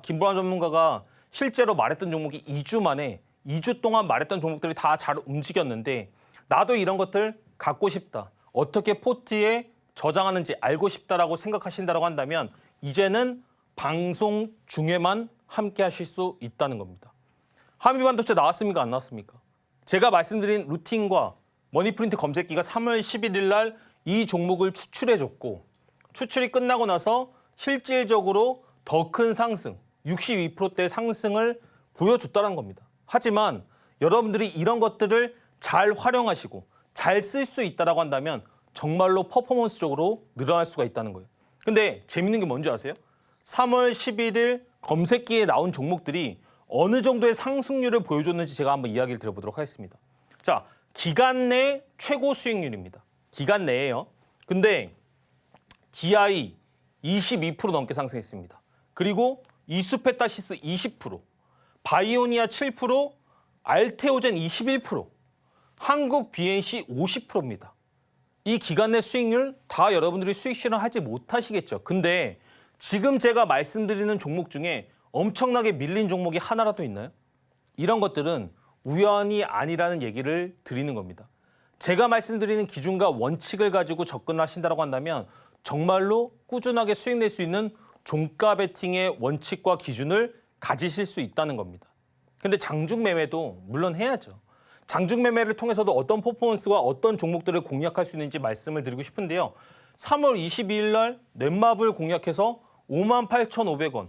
김보람 전문가가 실제로 말했던 종목이 2주 만에 2주 동안 말했던 종목들이 다 잘 움직였는데 나도 이런 것들 갖고 싶다. 어떻게 포트에 저장하는지 알고 싶다라고 생각하신다고 한다면 이제는 방송 중에만 함께 하실 수 있다는 겁니다. 한미반도체 나왔습니까? 안 나왔습니까? 제가 말씀드린 루틴과 머니프린트 검색기가 3월 11일 날 이 종목을 추출해줬고 추출이 끝나고 나서 실질적으로 더 큰 상승, 62%대 상승을 보여줬다는 겁니다. 하지만 여러분들이 이런 것들을 잘 활용하시고 잘 쓸 수 있다고 한다면 정말로 퍼포먼스적으로 늘어날 수가 있다는 거예요. 근데 재밌는 게 뭔지 아세요? 3월 11일 검색기에 나온 종목들이 어느 정도의 상승률을 보여줬는지 제가 한번 이야기를 드려보도록 하겠습니다. 자, 기간 내 최고 수익률입니다. 기간 내에요. 근데 DI 22% 넘게 상승했습니다. 그리고 이수페타시스 20%, 바이오니아 7%, 알테오젠 21%, 한국 BNC 50%입니다. 이 기간 내 수익률 다 여러분들이 수익 실현하지 못하시겠죠. 근데 지금 제가 말씀드리는 종목 중에 엄청나게 밀린 종목이 하나라도 있나요? 이런 것들은 우연이 아니라는 얘기를 드리는 겁니다. 제가 말씀드리는 기준과 원칙을 가지고 접근을 하신다고 한다면 정말로 꾸준하게 수익 낼 수 있는 종가 베팅의 원칙과 기준을 가지실 수 있다는 겁니다. 근데 장중 매매도 물론 해야죠. 장중 매매를 통해서도 어떤 퍼포먼스와 어떤 종목들을 공략할 수 있는지 말씀을 드리고 싶은데요. 3월 22일 날 넷마블 공략해서 58,500원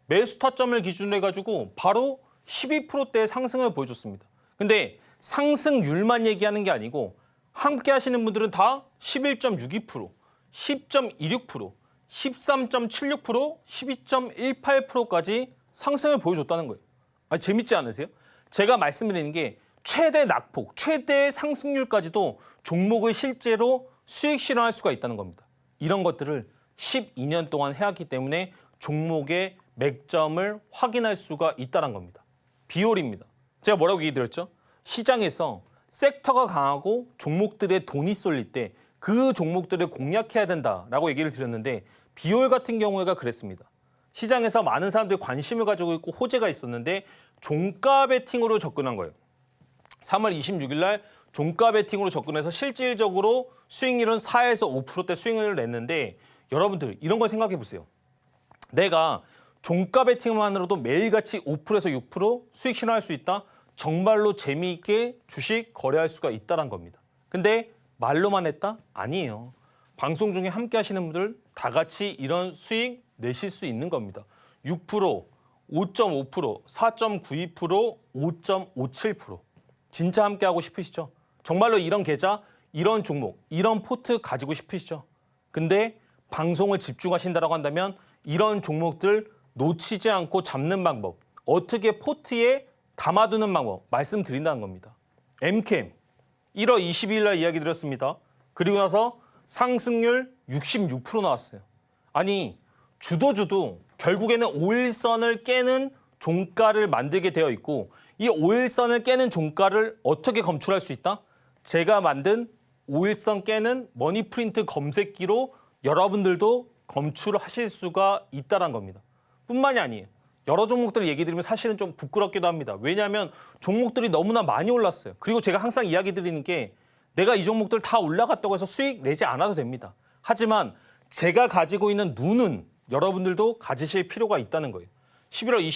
매수 타점을 기준으로 해가지고 바로 12%대의 상승을 보여줬습니다. 근데 상승률만 얘기하는 게 아니고 함께 하시는 분들은 다 11.62%, 10.26%, 13.76%, 12.18%까지 상승을 보여줬다는 거예요. 아니, 재밌지 않으세요? 제가 말씀드리는 게 최대 낙폭, 최대 상승률까지도 종목을 실제로 수익 실현할 수가 있다는 겁니다. 이런 것들을 12년 동안 해왔기 때문에 종목의 맥점을 확인할 수가 있다는 겁니다. 비율입니다. 제가 뭐라고 얘기 드렸죠? 시장에서 섹터가 강하고 종목들의 돈이 쏠릴 때 그 종목들을 공략해야 된다라고 얘기를 드렸는데 비율 같은 경우가 그랬습니다. 시장에서 많은 사람들이 관심을 가지고 있고 호재가 있었는데 종가 베팅으로 접근한 거예요. 3월 26일 날 종가 베팅으로 접근해서 실질적으로 수익률은 4에서 5%대 수익률을 냈는데 여러분들 이런 걸 생각해 보세요. 내가 종가 베팅만으로도 매일같이 5%에서 6% 수익 실현할 수 있다? 정말로 재미있게 주식 거래할 수가 있다는 겁니다. 근데 말로만 했다? 아니에요. 방송 중에 함께 하시는 분들 다 같이 이런 수익 내실 수 있는 겁니다. 6%, 5.5%, 4.92%, 5.57%. 진짜 함께 하고 싶으시죠? 정말로 이런 계좌, 이런 종목, 이런 포트 가지고 싶으시죠? 근데 방송을 집중하신다고 한다면 이런 종목들 놓치지 않고 잡는 방법, 어떻게 포트에 담아두는 방법 말씀드린다는 겁니다. 엠캠 1월 22일 날 이야기 드렸습니다. 그리고 나서 상승률 66% 나왔어요. 아니 주도주도 결국에는 5일선을 깨는 종가를 만들게 되어 있고 이 5일선을 깨는 종가를 어떻게 검출할 수 있다? 제가 만든 5일선 깨는 머니프린트 검색기로 여러분들도 검출하실 수가 있다는 겁니다. 뿐만이 아니에요. 여러 종목들 얘기 드리면 사실은 좀 부끄럽기도 합니다. 왜냐하면 종목들이 너무나 많이 올랐어요. 그리고 제가 항상 이야기 드리는 게 내가 이 종목들 다 올라갔다고 해서 수익 내지 않아도 됩니다. 하지만 제가 가지고 있는 눈은 여러분들도 가지실 필요가 있다는 거예요. 11월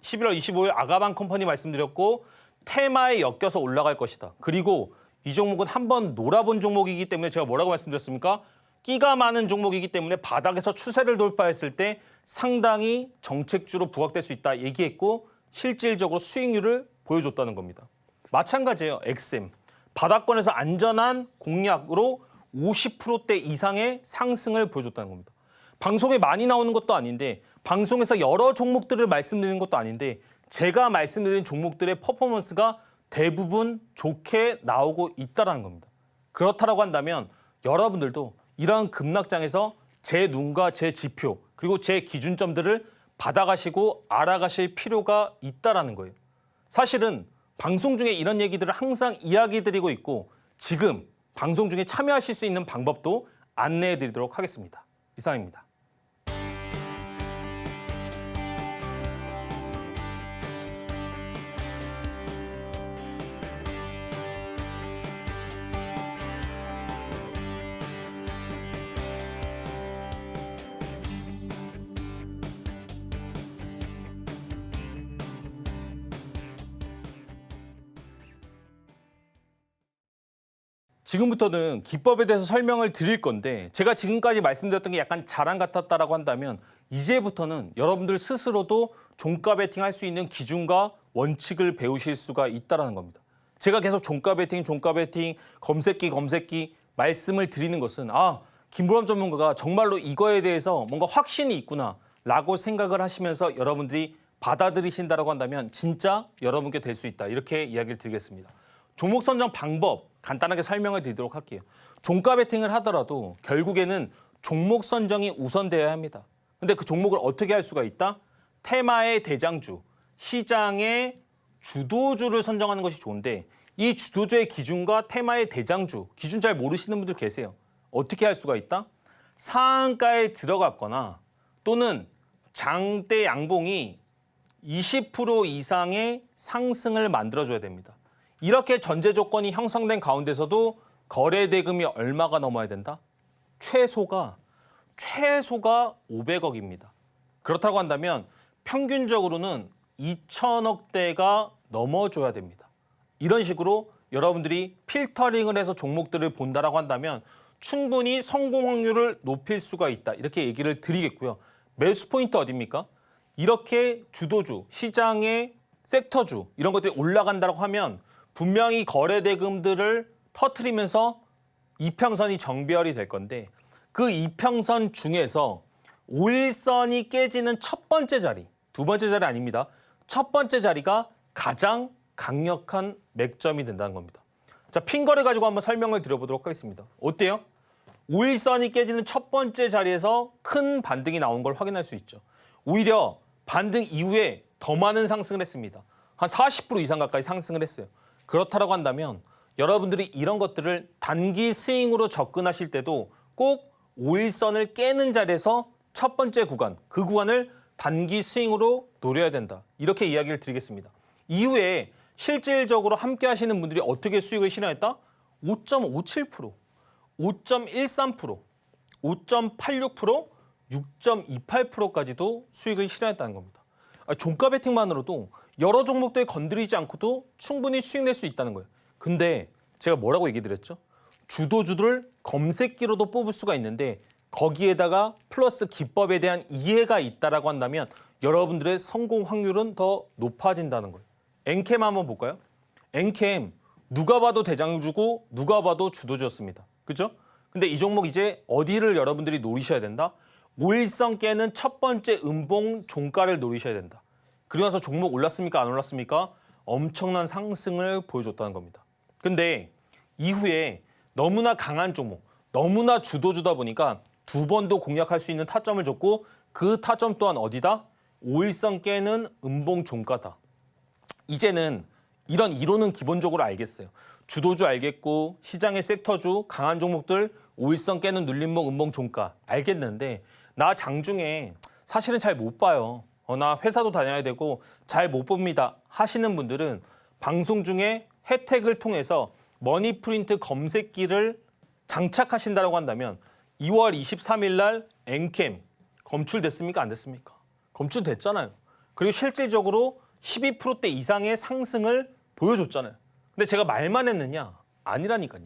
25일 아가방 컴퍼니 말씀드렸고 테마에 엮여서 올라갈 것이다. 그리고 이 종목은 한번 놀아본 종목이기 때문에 제가 뭐라고 말씀드렸습니까? 끼가 많은 종목이기 때문에 바닥에서 추세를 돌파했을 때 상당히 정책주로 부각될 수 있다 얘기했고 실질적으로 수익률을 보여줬다는 겁니다. 마찬가지예요. 엑셈. 바닥권에서 안전한 공략으로 50%대 이상의 상승을 보여줬다는 겁니다. 방송에 많이 나오는 것도 아닌데 방송에서 여러 종목들을 말씀드리는 것도 아닌데 제가 말씀드린 종목들의 퍼포먼스가 대부분 좋게 나오고 있다는 겁니다. 그렇다고 한다면 여러분들도 이러한 급락장에서 제 눈과 제 지표 그리고 제 기준점들을 받아가시고 알아가실 필요가 있다는 거예요. 사실은 방송 중에 이런 얘기들을 항상 이야기 드리고 있고 지금 방송 중에 참여하실 수 있는 방법도 안내해 드리도록 하겠습니다. 이상입니다. 지금부터는 기법에 대해서 설명을 드릴 건데 제가 지금까지 말씀드렸던 게 약간 자랑 같았다라고 한다면 이제부터는 여러분들 스스로도 종가 베팅할 수 있는 기준과 원칙을 배우실 수가 있다는 겁니다. 제가 계속 종가 베팅, 검색기 말씀을 드리는 것은 김보람 전문가가 정말로 이거에 대해서 뭔가 확신이 있구나라고 생각을 하시면서 여러분들이 받아들이신다라고 한다면 진짜 여러분께 될 수 있다 이렇게 이야기를 드리겠습니다. 종목 선정 방법 간단하게 설명을 드리도록 할게요. 종가 베팅을 하더라도 결국에는 종목 선정이 우선되어야 합니다. 근데 그 종목을 어떻게 할 수가 있다? 테마의 대장주, 시장의 주도주를 선정하는 것이 좋은데 이 주도주의 기준과 테마의 대장주, 기준 잘 모르시는 분들 계세요. 어떻게 할 수가 있다? 상한가에 들어갔거나 또는 장대 양봉이 20% 이상의 상승을 만들어줘야 됩니다. 이렇게 전제 조건이 형성된 가운데서도 거래 대금이 얼마가 넘어야 된다? 최소가 500억입니다. 그렇다고 한다면 평균적으로는 2천억대가 넘어줘야 됩니다. 이런 식으로 여러분들이 필터링을 해서 종목들을 본다라고 한다면 충분히 성공 확률을 높일 수가 있다. 이렇게 얘기를 드리겠고요. 매수 포인트 어디입니까? 이렇게 주도주, 시장의 섹터주 이런 것들이 올라간다고 하면 분명히 거래 대금들을 터트리면서 이평선이 정배열이 될 건데 그 이평선 중에서 5일선이 깨지는 첫 번째 자리, 두 번째 자리 아닙니다. 첫 번째 자리가 가장 강력한 맥점이 된다는 겁니다. 자, 핀거래 가지고 한번 설명을 드려보도록 하겠습니다. 어때요? 5일선이 깨지는 첫 번째 자리에서 큰 반등이 나온 걸 확인할 수 있죠. 오히려 반등 이후에 더 많은 상승을 했습니다. 한 40% 이상 가까이 상승을 했어요. 그렇다고 한다면 여러분들이 이런 것들을 단기 스윙으로 접근하실 때도 꼭 5일선을 깨는 자리에서 첫 번째 구간, 그 구간을 단기 스윙으로 노려야 된다. 이렇게 이야기를 드리겠습니다. 이후에 실질적으로 함께 하시는 분들이 어떻게 수익을 실현했다? 5.57%, 5.13%, 5.86%, 6.28%까지도 수익을 실현했다는 겁니다. 종가 베팅만으로도 여러 종목들 건드리지 않고도 충분히 수익 낼 수 있다는 거예요. 근데 제가 뭐라고 얘기 드렸죠? 주도주들을 검색기로도 뽑을 수가 있는데 거기에다가 플러스 기법에 대한 이해가 있다라고 한다면 여러분들의 성공 확률은 더 높아진다는 거예요. 엔캠 한번 볼까요? 엔캠 누가 봐도 대장주고 누가 봐도 주도주였습니다. 그죠? 근데 이 종목 이제 어디를 여러분들이 노리셔야 된다? 5일선 깨는 첫 번째 음봉 종가를 노리셔야 된다. 그리고 나서 종목 올랐습니까? 안 올랐습니까? 엄청난 상승을 보여줬다는 겁니다. 근데 이후에 너무나 강한 종목, 너무나 주도주다 보니까 두 번도 공략할 수 있는 타점을 줬고 그 타점 또한 어디다? 5일선 깨는 음봉 종가다. 이제는 이런 이론은 기본적으로 알겠어요. 주도주 알겠고 시장의 섹터주, 강한 종목들 5일선 깨는 눌림목, 음봉 종가 알겠는데 나 장중에 사실은 잘 못 봐요. 나 회사도 다녀야 되고 잘 못 봅니다 하시는 분들은 방송 중에 혜택을 통해서 머니프린트 검색기를 장착하신다고 한다면 2월 23일 날 엔캠 검출됐습니까? 안 됐습니까? 검출됐잖아요. 그리고 실질적으로 12%대 이상의 상승을 보여줬잖아요. 근데 제가 말만 했느냐? 아니라니까요.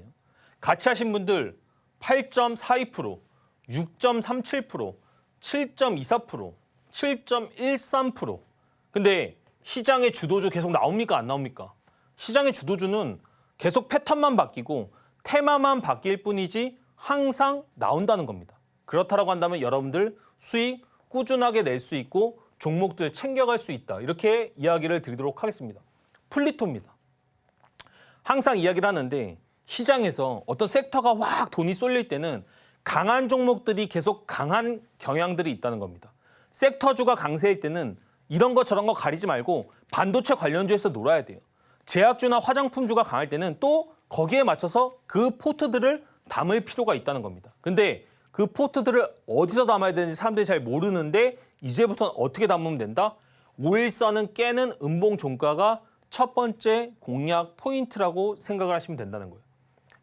같이 하신 분들 8.42%, 6.37%, 7.24%, 7.13%. 근데 시장의 주도주 계속 나옵니까? 안 나옵니까? 시장의 주도주는 계속 패턴만 바뀌고 테마만 바뀔 뿐이지 항상 나온다는 겁니다. 그렇다고 한다면 여러분들 수익 꾸준하게 낼 수 있고 종목들 챙겨갈 수 있다. 이렇게 이야기를 드리도록 하겠습니다. 플리토입니다. 항상 이야기를 하는데 시장에서 어떤 섹터가 확 돈이 쏠릴 때는 강한 종목들이 계속 강한 경향들이 있다는 겁니다. 섹터주가 강세일 때는 이런 거 저런 거 가리지 말고 반도체 관련주에서 놀아야 돼요. 제약주나 화장품주가 강할 때는 또 거기에 맞춰서 그 포트들을 담을 필요가 있다는 겁니다. 근데 그 포트들을 어디서 담아야 되는지 사람들이 잘 모르는데 이제부터는 어떻게 담으면 된다? 5일선은 깨는 음봉 종가가 첫 번째 공략 포인트라고 생각을 하시면 된다는 거예요.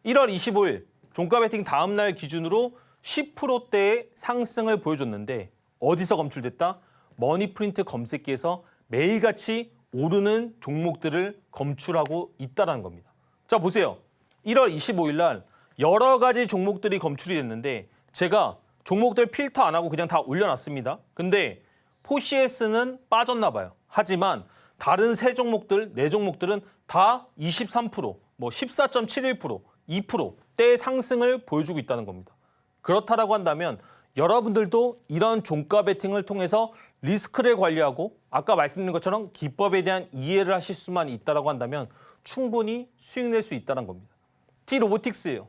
1월 25일 종가 베팅 다음 날 기준으로 10%대의 상승을 보여줬는데 어디서 검출됐다? 머니프린트 검색기에서 매일같이 오르는 종목들을 검출하고 있다는 겁니다. 자, 보세요. 1월 25일 날 여러 가지 종목들이 검출이 됐는데 제가 종목들 필터 안 하고 그냥 다 올려놨습니다. 근데 포시에스는 빠졌나 봐요. 하지만 다른 세 종목들, 네 종목들은 다 23%, 뭐 14.71%, 2%대의 상승을 보여주고 있다는 겁니다. 그렇다라고 한다면 여러분들도 이런 종가 베팅을 통해서 리스크를 관리하고 아까 말씀드린 것처럼 기법에 대한 이해를 하실 수만 있다라고 한다면 충분히 수익 낼 수 있다는 겁니다. T-로보틱스예요.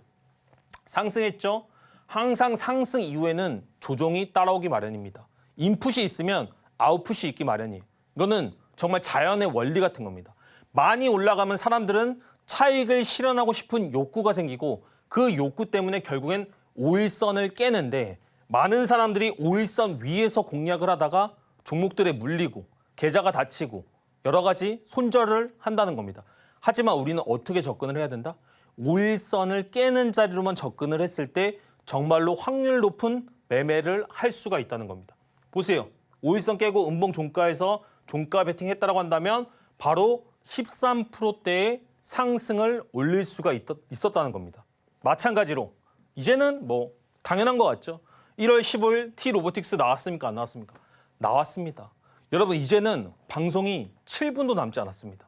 상승했죠? 항상 상승 이후에는 조정이 따라오기 마련입니다. 인풋이 있으면 아웃풋이 있기 마련이에요. 이거는 정말 자연의 원리 같은 겁니다. 많이 올라가면 사람들은 차익을 실현하고 싶은 욕구가 생기고 그 욕구 때문에 결국엔 5일선을 깨는데 많은 사람들이 5일선 위에서 공략을 하다가 종목들에 물리고 계좌가 닫히고 여러 가지 손절을 한다는 겁니다. 하지만 우리는 어떻게 접근을 해야 된다? 5일선을 깨는 자리로만 접근을 했을 때 정말로 확률 높은 매매를 할 수가 있다는 겁니다. 보세요. 5일선 깨고 음봉 종가에서 종가 베팅했다라고 한다면 바로 13%대의 상승을 올릴 수가 있었다는 겁니다. 마찬가지로 이제는 뭐 당연한 것 같죠. 1월 15일 T-로보틱스 나왔습니까? 안 나왔습니까? 나왔습니다. 여러분 이제는 방송이 7분도 남지 않았습니다.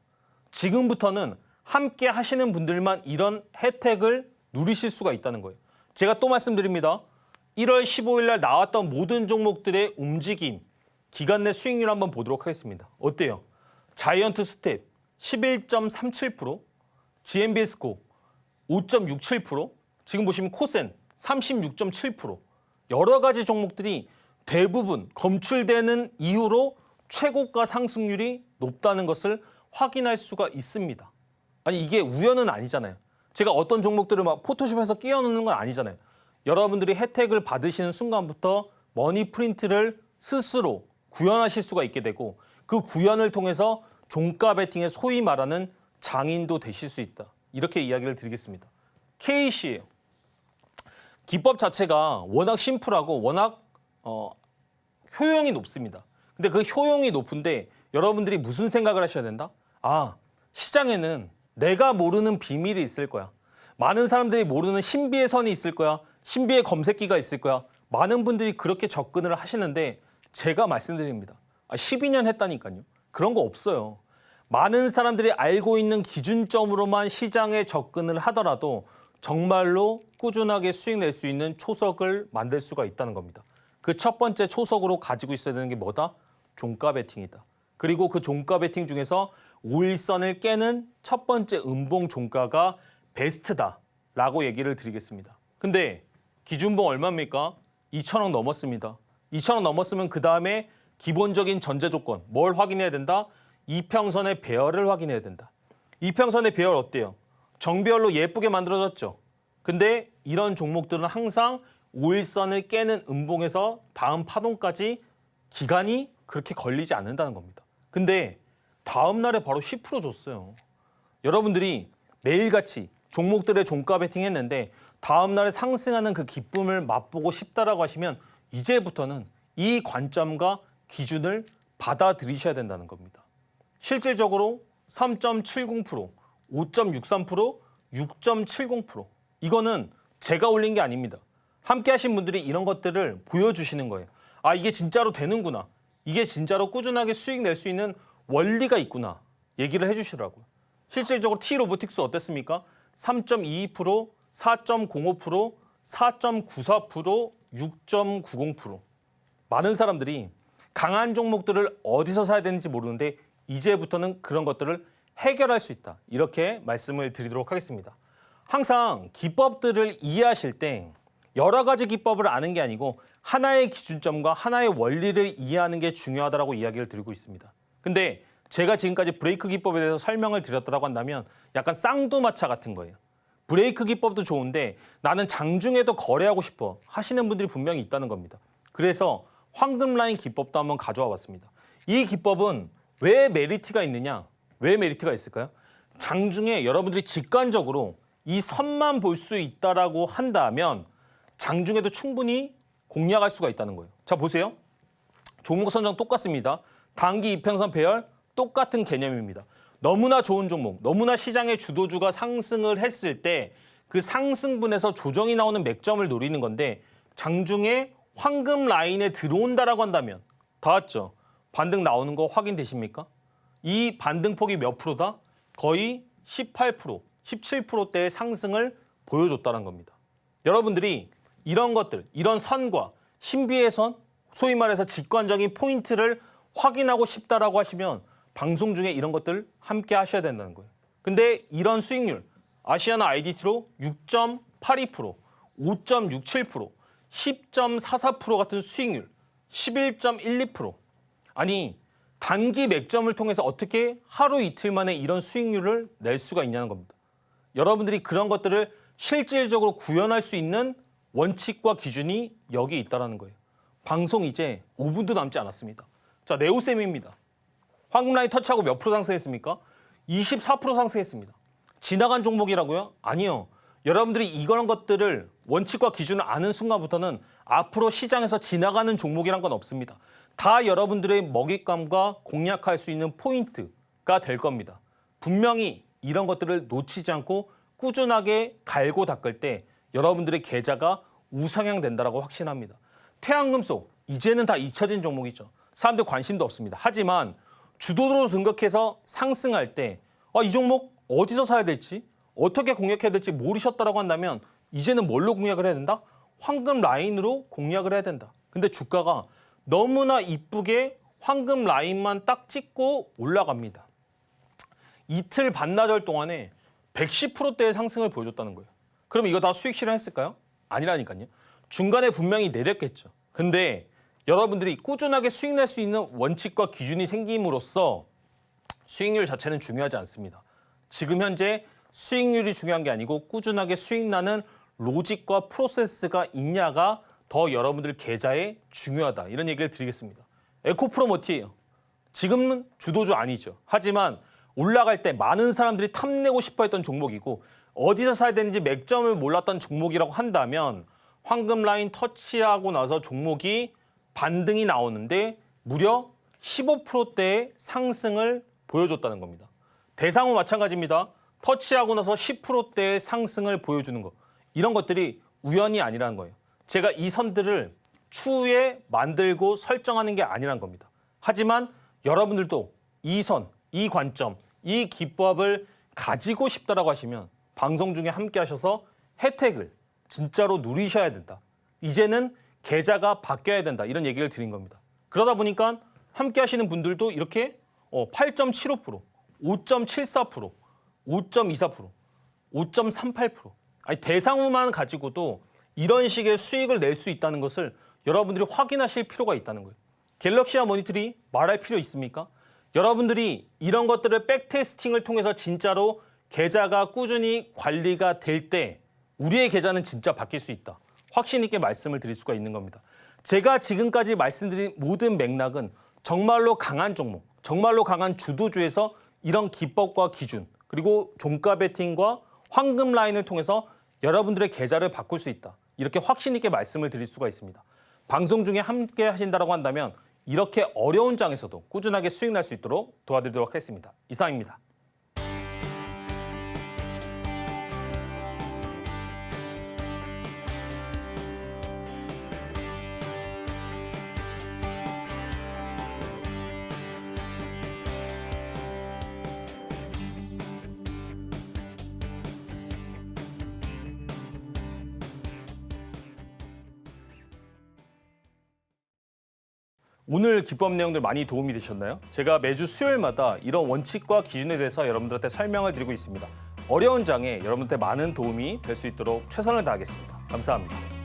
지금부터는 함께 하시는 분들만 이런 혜택을 누리실 수가 있다는 거예요. 제가 또 말씀드립니다. 1월 15일 날 나왔던 모든 종목들의 움직임, 기간 내 수익률 한번 보도록 하겠습니다. 어때요? 자이언트 스텝 11.37%, GMB스코 5.67%, 지금 보시면 코센 36.7%, 여러 가지 종목들이 대부분 검출되는 이후로 최고가 상승률이 높다는 것을 확인할 수가 있습니다. 아니 이게 우연은 아니잖아요. 제가 어떤 종목들을 막 포토샵해서 끼워 넣는 건 아니잖아요. 여러분들이 혜택을 받으시는 순간부터 머니 프린트를 스스로 구현하실 수가 있게 되고 그 구현을 통해서 종가 베팅의 소위 말하는 장인도 되실 수 있다. 이렇게 이야기를 드리겠습니다. KC예요. 기법 자체가 워낙 심플하고 워낙 효용이 높습니다. 근데 그 효용이 높은데 여러분들이 무슨 생각을 하셔야 된다? 아, 시장에는 내가 모르는 비밀이 있을 거야. 많은 사람들이 모르는 신비의 선이 있을 거야. 신비의 검색기가 있을 거야. 많은 분들이 그렇게 접근을 하시는데 제가 말씀드립니다. 12년 했다니까요. 그런 거 없어요. 많은 사람들이 알고 있는 기준점으로만 시장에 접근을 하더라도 정말로 꾸준하게 수익 낼 수 있는 초석을 만들 수가 있다는 겁니다. 그 첫 번째 초석으로 가지고 있어야 되는 게 뭐다? 종가 베팅이다. 그리고 그 종가 베팅 중에서 5일선을 깨는 첫 번째 음봉 종가가 베스트다라고 얘기를 드리겠습니다. 근데 기준봉 얼마입니까? 2,000원 넘었습니다. 2,000원 넘었으면 그 다음에 기본적인 전제 조건 뭘 확인해야 된다? 이평선의 배열을 확인해야 된다. 이평선의 배열 어때요? 정배열로 예쁘게 만들어졌죠. 근데 이런 종목들은 항상 5일선을 깨는 음봉에서 다음 파동까지 기간이 그렇게 걸리지 않는다는 겁니다. 근데 다음 날에 바로 10% 줬어요. 여러분들이 매일같이 종목들의 종가 베팅 했는데 다음 날에 상승하는 그 기쁨을 맛보고 싶다라고 하시면 이제부터는 이 관점과 기준을 받아들이셔야 된다는 겁니다. 실질적으로 3.70%, 5.63%, 6.70% 이거는 제가 올린 게 아닙니다. 함께 하신 분들이 이런 것들을 보여주시는 거예요. 아, 이게 진짜로 되는구나. 이게 진짜로 꾸준하게 수익 낼 수 있는 원리가 얘기를 해주시더라고요. 실질적으로 T-로보틱스 어땠습니까? 3.22%, 4.05%, 4.94%, 6.90%. 많은 사람들이 강한 종목들을 어디서 사야 되는지 모르는데 이제부터는 그런 것들을 해결할 수 있다. 이렇게 말씀을 드리도록 하겠습니다. 항상 기법들을 이해하실 때 여러 가지 기법을 아는 게 아니고 하나의 기준점과 하나의 원리를 이해하는 게 중요하다고 이야기를 드리고 있습니다. 근데 제가 지금까지 브레이크 기법에 대해서 설명을 드렸다고 한다면 약간 쌍두마차 같은 거예요. 브레이크 기법도 좋은데 나는 장중에도 거래하고 싶어 하시는 분들이 분명히 있다는 겁니다. 그래서 황금 라인 기법도 한번 가져와 봤습니다. 이 기법은 왜 메리트가 있느냐? 왜 메리트가 있을까요? 장중에 여러분들이 직관적으로 이 선만 볼 수 있다라고 한다면 장중에도 충분히 공략할 수가 있다는 거예요. 자, 보세요. 종목 선정 똑같습니다. 단기 이평선 배열 똑같은 개념입니다. 너무나 좋은 종목, 너무나 시장의 주도주가 상승을 했을 때 그 상승분에서 조정이 나오는 맥점을 노리는 건데 장중에 황금 라인에 들어온다라고 한다면 다 왔죠? 반등 나오는 거 확인되십니까? 이 반등폭이 몇 프로다? 거의 18%, 17%대의 상승을 보여줬다는 겁니다. 여러분들이 이런 것들, 이런 선과 신비의 선, 소위 말해서 직관적인 포인트를 확인하고 싶다라고 하시면 방송 중에 이런 것들 함께 하셔야 된다는 거예요. 근데 이런 수익률, 아시아나 IDT로 6.82%, 5.67%, 10.44% 같은 수익률, 11.12%. 아니, 단기 맥점을 통해서 어떻게 하루 이틀 만에 이런 수익률을 낼 수가 있냐는 겁니다. 여러분들이 그런 것들을 실질적으로 구현할 수 있는 원칙과 기준이 여기 있다는 거예요. 방송 이제 5분도 남지 않았습니다. 자, 네오셈입니다. 황금 라인 터치하고 몇 프로 상승했습니까? 24% 상승했습니다. 지나간 종목이라고요? 아니요. 여러분들이 이런 것들을 원칙과 기준을 아는 순간부터는 앞으로 시장에서 지나가는 종목이란 건 없습니다. 다 여러분들의 먹잇감과 공략할 수 있는 포인트가 될 겁니다. 분명히 이런 것들을 놓치지 않고 꾸준하게 갈고 닦을 때 여러분들의 계좌가 우상향 된다고 확신합니다. 태양금속, 이제는 다 잊혀진 종목이죠. 사람들 관심도 없습니다. 하지만 주도로 등극해서 상승할 때 이 종목 어디서 사야 될지, 어떻게 공략해야 될지 모르셨다고 한다면 이제는 뭘로 공략을 해야 된다? 황금 라인으로 공략을 해야 된다. 근데 주가가 너무나 이쁘게 황금 라인만 딱 찍고 올라갑니다. 이틀 반나절 동안에 110%대의 상승을 보여줬다는 거예요. 그럼 이거 다 수익 실현했을까요? 아니라니까요. 중간에 분명히 내렸겠죠. 근데 여러분들이 꾸준하게 수익 낼 수 있는 원칙과 기준이 생김으로써 수익률 자체는 중요하지 않습니다. 지금 현재 수익률이 중요한 게 아니고 꾸준하게 수익 나는 로직과 프로세스가 있냐가 더 여러분들 계좌에 중요하다. 이런 얘기를 드리겠습니다. 에코프로머티예요. 지금은 주도주 아니죠. 하지만 올라갈 때 많은 사람들이 탐내고 싶어 했던 종목이고 어디서 사야 되는지 맥점을 몰랐던 종목이라고 한다면 황금 라인 터치하고 나서 종목이 반등이 나오는데 무려 15%대의 상승을 보여줬다는 겁니다. 대상호 마찬가지입니다. 터치하고 나서 10%대의 상승을 보여주는 것. 이런 것들이 우연이 아니라는 거예요. 제가 이 선들을 추후에 만들고 설정하는 게 아니라는 겁니다. 하지만 여러분들도 이 선, 이 관점, 이 기법을 가지고 싶다라고 하시면 방송 중에 함께 하셔서 혜택을 진짜로 누리셔야 된다. 이제는 계좌가 바뀌어야 된다. 이런 얘기를 드린 겁니다. 그러다 보니까 함께 하시는 분들도 이렇게 8.75%, 5.74%, 5.24%, 5.38%. 아니 대상우만 가지고도 이런 식의 수익을 낼 수 있다는 것을 여러분들이 확인하실 필요가 있다는 거예요. 갤럭시와 모니터리 말할 필요 있습니까? 여러분들이 이런 것들을 백테스팅을 통해서 진짜로 계좌가 꾸준히 관리가 될 때 우리의 계좌는 진짜 바뀔 수 있다. 확신 있게 말씀을 드릴 수가 있는 겁니다. 제가 지금까지 말씀드린 모든 맥락은 정말로 강한 종목, 정말로 강한 주도주에서 이런 기법과 기준, 그리고 종가 베팅과 황금 라인을 통해서 여러분들의 계좌를 바꿀 수 있다. 이렇게 확신 있게 말씀을 드릴 수가 있습니다. 방송 중에 함께 하신다고 한다면 이렇게 어려운 장에서도 꾸준하게 수익 날 수 있도록 도와드리도록 하겠습니다. 이상입니다. 오늘 기법 내용들 많이 도움이 되셨나요? 제가 매주 수요일마다 이런 원칙과 기준에 대해서 여러분들한테 설명을 드리고 있습니다. 어려운 장에 여러분한테 많은 도움이 될 수 있도록 최선을 다하겠습니다. 감사합니다.